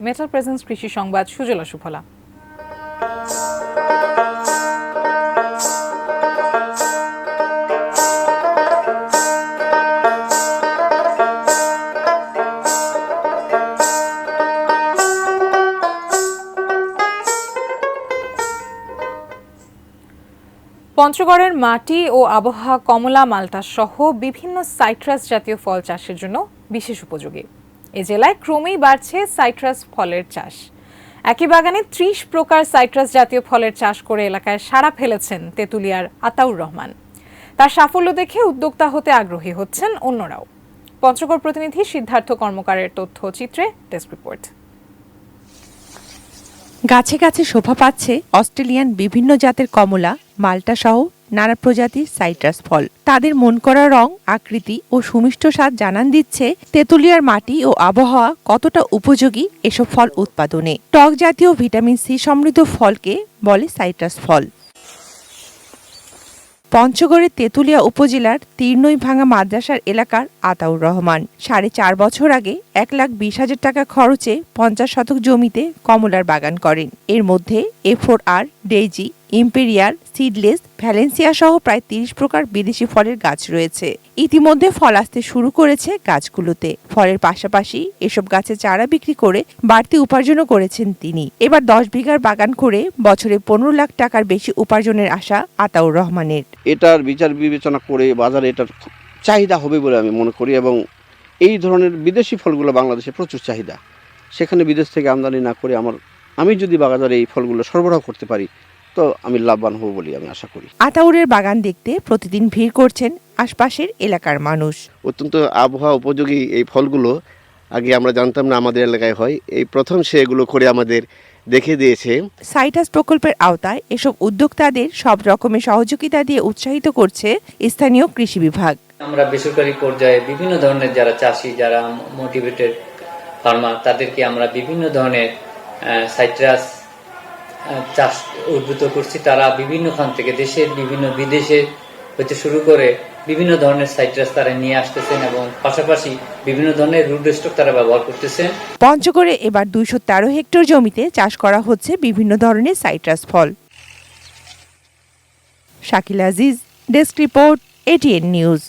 Metal presence কৃষি সংবাদ সুজলা সুফলা। পঞ্চগড়ের মাটি ও আবহাওয়া কমলা মাল্টা সহ বিভিন্ন সাইট্রাস জাতীয় ফল চাষের জন্য বিশেষ উপযোগী। এ জেলায় ক্রমেই বাড়ছে সাইট্রাস ফলের চাষ। একই বাগানে ৩০ প্রকার সাইট্রাস জাতীয় ফলের চাষ করে এলাকায় সাড়া ফেলেছেন তেঁতুলিয়ার আতাউর রহমান। তার সাফল্য দেখে উদ্যোক্তা হতে আগ্রহী হচ্ছেন অন্যরাও। পঞ্চগড় প্রতিনিধি সিদ্ধার্থ কর্মকারের তথ্যচিত্রে ডেস্ক রিপোর্ট। গাছে গাছে শোভা পাচ্ছে অস্ট্রেলিয়ান বিভিন্ন জাতের কমলা, মাল্টা সহ নানা প্রজাতির সাইট্রাস ফল। তাদের মন করা রং, আকৃতি ও সুমিষ্ট স্বাদ জানান দিচ্ছে তেঁতুলিয়ার মাটি ও আবহাওয়া কতটা উপযোগী এসব ফল উৎপাদনে। টক জাতীয় ভিটামিন সি সমৃদ্ধ ফলকে বলে সাইট্রাস ফল। পঞ্চগড়ের তেঁতুলিয়া উপজেলার তীরনইভাঙ্গা মাদ্রাসার এলাকার আতাউর রহমান ৪.৫ বছর আগে ১,২০,০০০ টাকা খরচে ৫০ শতক জমিতে কমলার বাগান করেন। এর মধ্যে A4R, daisy, imperial, seedless, Valencia সহ প্রায় ৩০ প্রকার বিদেশি ফলের গাছ রয়েছে। ইতিমধ্যে ফল আসতে শুরু করেছে গাছগুলোতে। ফলের পাশাপাশি এসব গাছের চারা বিক্রি করে বাড়তি উপার্জনও করেছেন তিনি। এবার ১০ বিঘার বাগান করে বছরে ১৫ লাখ টাকার বেশি উপার্জনের আশা আতাউর রহমানের। এটার বিচার বিবেচনা করে বাজারে এটার চাহিদা হবে বলে আমি মনে করি, এবং এই ধরনের বিদেশি ফলগুলো বাংলাদেশে প্রচুর চাহিদা। সেখানে বিদেশ থেকে আমদানি না করে আমি যদি বাজারে এই ফলগুলো সরবরাহ করতে পারি তো আমি লাভবান হব বলে আমি আশা করি। আতাউরের বাগান দেখতে প্রতিদিন ভিড় করছেন আশপাশের এলাকার মানুষ। অত্যন্ত আবহাওয়া উপযোগী এই ফলগুলো আগে আমরা জানতাম না আমাদের এলাকায় হয়, এই প্রথম সে এগুলো করে আমাদের দেখে দিয়েছে। সাইট্রাস প্রকল্পের আওতায় এসব উদ্যোক্তাদের সব রকমের সহযোগিতা দিয়ে উৎসাহিত করছে স্থানীয় কৃষি বিভাগ। আমরা বেসরকারি পর্যায়ে বিভিন্ন ধরনের যারা চাষি, যারা মোটিভেটেড ফার্মার, তাদেরকে আমরা বিভিন্ন ধরনের সাইট্রাস চাষ উদ্বুদ্ধ করছি। তারা বিভিন্ন খান থেকে দেশের বিভিন্ন বিদেশে হতে শুরু করে বিভিন্ন ধরনের সাইট্রাস তারা নিয়ে আসতেছেন এবং পাশাপাশি বিভিন্ন ধরনের রুট স্টক তারা ব্যবহার করতেছেন। পঞ্চগড়ে এবার ২১৩ হেক্টর জমিতে চাষ করা হচ্ছে বিভিন্ন ধরনের সাইট্রাস ফল। Shakil Aziz, desk report, ATN news.